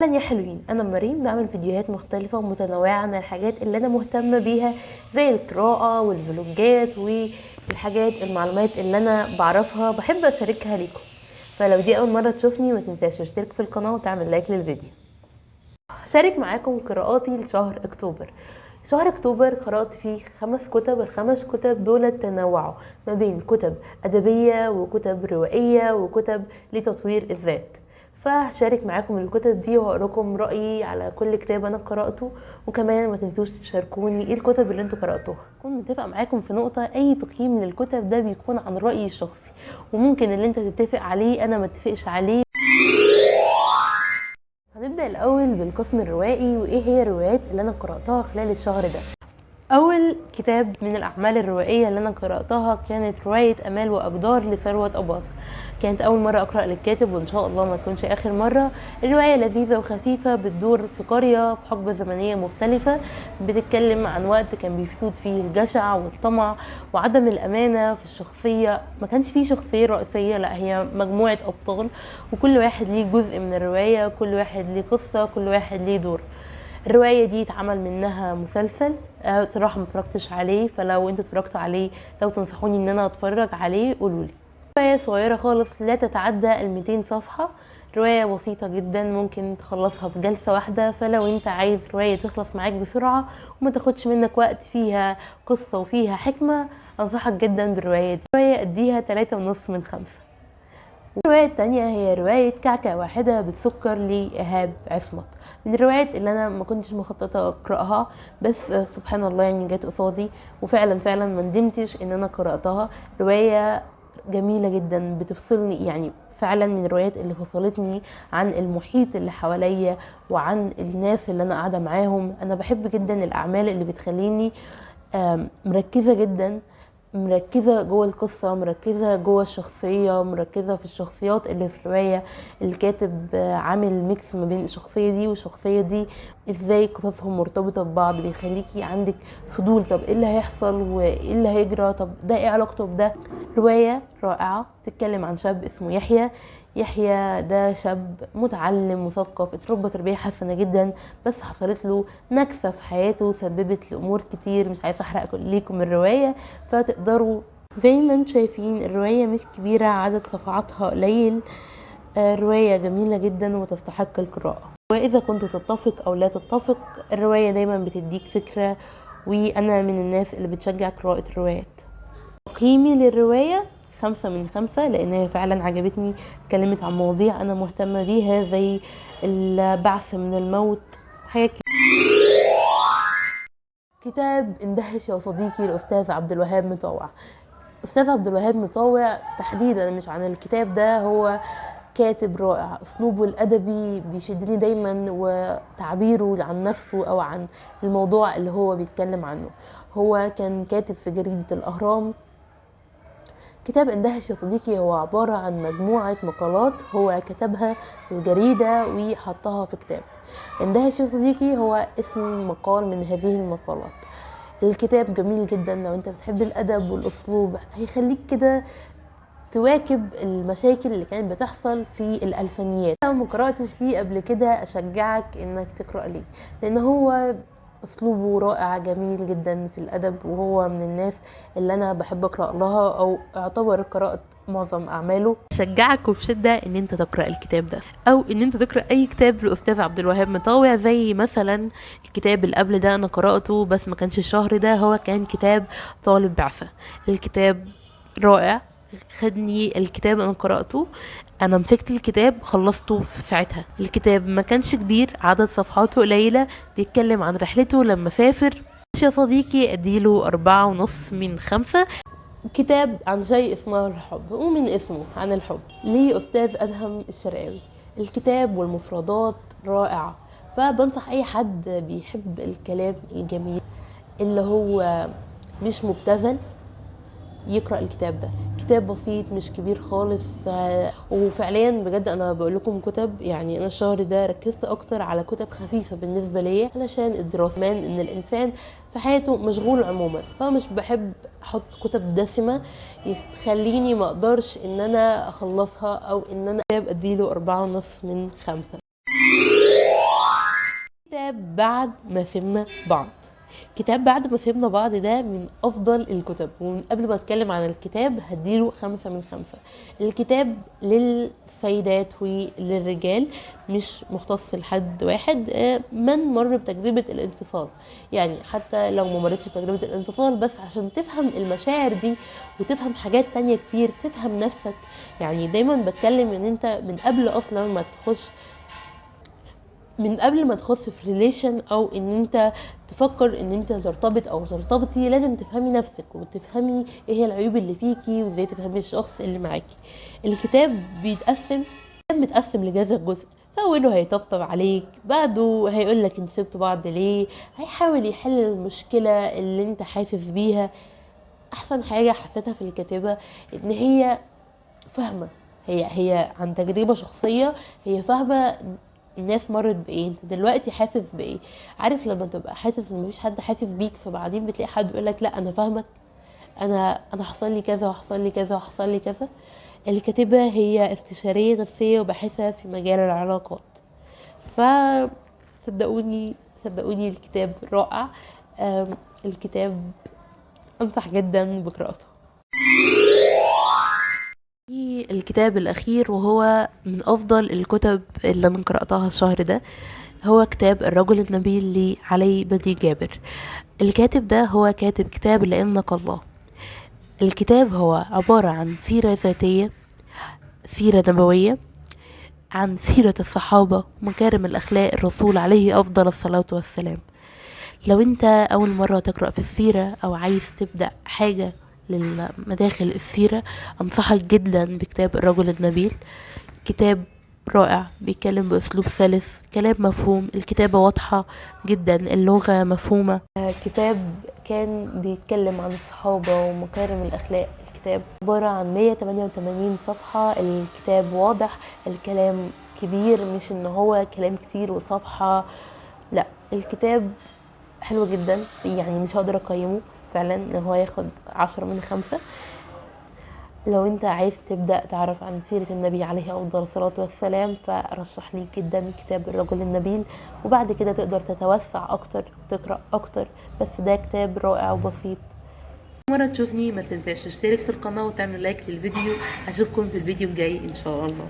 اهلا يا حلوين، انا مريم بعمل فيديوهات مختلفة ومتنوعة عن الحاجات اللي انا مهتمة بيها زي القراءة والفلوجات والحاجات المعلومات اللي انا بعرفها بحب اشاركها ليكم. فلو دي اول مرة تشوفني ما تنساش تشترك في القناة وتعمل لايك للفيديو. هشارك معاكم قراءاتي لشهر اكتوبر. شهر اكتوبر قرأت فيه 5 كتب. ال5 كتب دول تنوعوا ما بين كتب ادبية وكتب روائية وكتب لتطوير الذات. فهشارك معاكم الكتب دي وهقول لكم رأيي على كل كتاب انا قرأته، وكمان ما تنسوش تشاركوني ايه الكتب اللي انتوا قرأتوها. كنت متفق معاكم في نقطة، اي تقييم للكتب ده بيكون عن رأيي الشخصي، وممكن اللي انت تتفق عليه انا ما اتفقش عليه. هنبدأ الأول بالقسم الروائي وإيه هي الروايات اللي أنا قرأتها خلال الشهر ده. أول كتاب من الأعمال الروائية اللي أنا قرأتها كانت رواية أمال وأقدار لثروت أباظة. كانت أول مرة أقرأ للكاتب وإن شاء الله ما تكونش آخر مرة. الرواية لذيذة وخفيفة، بتدور في قرية في حقبة زمنية مختلفة، بتتكلم عن وقت كان بيسود فيه الجشع والطمع وعدم الأمانة في الشخصية. ما كانش فيه شخصية رئيسية، لا هي مجموعة أبطال وكل واحد ليه جزء من الرواية، كل واحد ليه قصة، كل واحد ليه دور. الرواية دي اتعمل منها مسلسل، صراحة متفرجتش عليه، فلو انتوا اتفرجتوا عليه لو تنصحوني ان انا اتفرج عليه قولولي. رواية صغيرة خالص لا تتعدى 200 صفحة، رواية بسيطة جدا ممكن تخلصها في جلسة واحدة. فلو انت عايز رواية تخلص معاك بسرعة وما تاخدش منك وقت، فيها قصة وفيها حكمة، انصحك جدا بالرواية دي. رواية اديها 3.5 من 5. الرواية التانية هي رواية كعكة واحدة بالسكر لإيهاب عصمت. من الروايات اللي أنا ما كنتش مخططة أقرأها، بس سبحان الله يعني جت قصادي وفعلا ما ندمتش إن أنا قرأتها. رواية جميلة جدا بتفصلني، يعني فعلا من الروايات اللي فصلتني عن المحيط اللي حواليا وعن الناس اللي أنا قاعدة معاهم. أنا بحب جدا الأعمال اللي بتخليني مركزة جدا، مركزة جوه القصة، مركزة جوه الشخصية، مركزة في الشخصيات اللي في الرواية. الكاتب عامل ميكس ما بين الشخصية دي والشخصية دي، ازاي قصصهم مرتبطة ببعض، بيخليكي عندك فضول، طب ايه اللي هيحصل وايه اللي هيجرى، طب ده ايه علاقته بده. رواية رائعة تتكلم عن شاب اسمه يحيى. يحيى ده شاب متعلم مثقف، اتربى تربية حسنة جدا، بس حصلت له نكسة في حياته سببت له امور كتير. مش عايزة احرق ليكم الرواية فتقدروا. زي ما انتم شايفين الرواية مش كبيرة، عدد صفحاتها قليل، رواية جميلة جدا وتستحق القراءة. وإذا كنت تتفق أو لا تتفق، الرواية دايما بتديك فكرة، وأنا من الناس اللي بتشجع قراءة الروايات. تقييمي للرواية 5 من 5، لأن هي فعلا عجبتني. اتكلمت عن مواضيع أنا مهتمة بيها زي البعث من الموت وحاجات كتير. كتاب اندهش يا صديقي لأستاذ عبد الوهاب مطوع. أستاذ عبد الوهاب مطوع تحديدا، مش عن الكتاب ده، هو كاتب رائع، أسلوبه الأدبي بيشدني دايما، وتعبيره عن نفسه أو عن الموضوع اللي هو بيتكلم عنه. هو كان كاتب في جريدة الأهرام. كتاب اندهش يا صديقي هو عبارة عن مجموعة مقالات هو كتبها في الجريدة وحطها في كتاب. اندهش يا صديقي هو اسم مقال من هذه المقالات. الكتاب جميل جدا، لو انت بتحب الادب والاسلوب هيخليك كده تواكب المشاكل اللي كانت بتحصل في الالفينيات. لو ما قراتش ليه قبل كده اشجعك انك تقرا ليه، لان هو اسلوبه رائع جميل جدا في الادب، وهو من الناس اللي انا بحب اقرا لها او اعتبر قراءه معظم اعماله. اشجعك وبشده ان انت تقرا الكتاب ده، او ان انت تقرا اي كتاب لاستاذ عبد الوهاب مطاوع. زي مثلا الكتاب اللي قبل ده انا قراته بس ما كانش الشهر ده، هو كان كتاب طالب بعثه. الكتاب رائع، خدني الكتاب، انا قرأته، انا مسكت الكتاب خلصته في ساعتها. الكتاب ما كانش كبير، عدد صفحاته قليلة، بيتكلم عن رحلته لما سافر. يا صديقي اديله 4.5 من 5. كتاب عن شيء اسمه الحب، ومن اسمه عن الحب ليه أستاذ أدهم الشرقاوي. الكتاب والمفردات رائعة، فبنصح أي حد بيحب الكلام الجميل اللي هو مش مبتذل يقرأ الكتاب ده. كتاب بسيط مش كبير خالص، وفعليا بجد انا بقول لكم كتب، يعني انا الشهر ده ركزت اكتر على كتب خفيفة بالنسبة ليا علشان الدراسة، كمان ان الانسان في حياته مشغول عموما، فمش بحب احط كتب دسمة تخليني ما اقدرش ان انا اخلصها، او ان انا كتاب اديله 4.5 من 5. كتاب بعد ما سيبنا بعض. كتاب بعد ما سيبنا بعض ده من افضل الكتب، ومن قبل ما اتكلم عن الكتاب هديله 5/5. الكتاب للسيدات وللرجال، مش مختص لحد واحد. من مر بتجربة الانفصال، يعني حتى لو ما مرتش بتجربة الانفصال، بس عشان تفهم المشاعر دي وتفهم حاجات تانية كتير، تفهم نفسك. يعني دايما بتكلم ان انت من قبل اصلا ما تخش في ريليشن، او ان انت تفكر ان انت ترتبط او ترتبطي، لازم تفهمي نفسك وتفهمي ايه هي العيوب اللي فيكي، وازاي تفهمي الشخص اللي معاكي. الكتاب متقسم لكذا جزء. فاوله هيطبطب عليك، بعده هيقولك انت سبتوا بعض ليه، هيحاول يحل المشكلة اللي انت حاسس بيها. احسن حاجة حسيتها في الكاتبة ان هي فاهمة، هي عن تجربة شخصية، هي فاهمة الناس مرت بايه، انت دلوقتي حاسس بايه. عارف لما تبقى حاسس ان مفيش حد حاسس بيك، فبعدين بتلاقي حد يقولك لا انا فاهمك، انا حصل لي كذا وحصل لي كذا وحصل لي كذا. الكاتبة هي استشارية نفسية وباحثة في مجال العلاقات. ف صدقوني الكتاب رائع. الكتاب انصح جدا بقراءته. في الكتاب الأخير، وهو من أفضل الكتب اللي أنا قرأتها الشهر ده، هو كتاب الرجل النبيل لعلي بن جابر. الكاتب ده هو كاتب كتاب لإنك الله. الكتاب هو عبارة عن سيرة ذاتية، سيرة نبوية، عن سيرة الصحابة ومكارم الأخلاق الرسول عليه أفضل الصلاة والسلام. لو انت أول مرة تقرأ في السيرة أو عايز تبدأ حاجة للمداخل السيرة، أنصحك جدا بكتاب الرجل النبيل. كتاب رائع، بيتكلم بأسلوب سلس، كلام مفهوم، الكتابة واضحة جدا، اللغة مفهومة. كتاب كان بيتكلم عن الصحابة ومكارم الأخلاق. الكتاب عبارة عن 188 صفحة. الكتاب واضح، الكلام كبير، مش ان هو كلام كتير وصفحة، لا، الكتاب حلو جدا. يعني مش هقدر اقيمه فعلا ان هو ياخد 10/5. لو انت عايز تبدأ تعرف عن سيرة النبي عليه أفضل الصلاة والسلام، فرشح لي جدا كتاب الرجل النبيل، وبعد كده تقدر تتوسع أكتر وتقرأ أكتر. بس ده كتاب رائع وبسيط. مرة تشوفني ما تنساش تشترك في القناة وتعمل لايك للفيديو. أشوفكم في الفيديو الجاي إن شاء الله.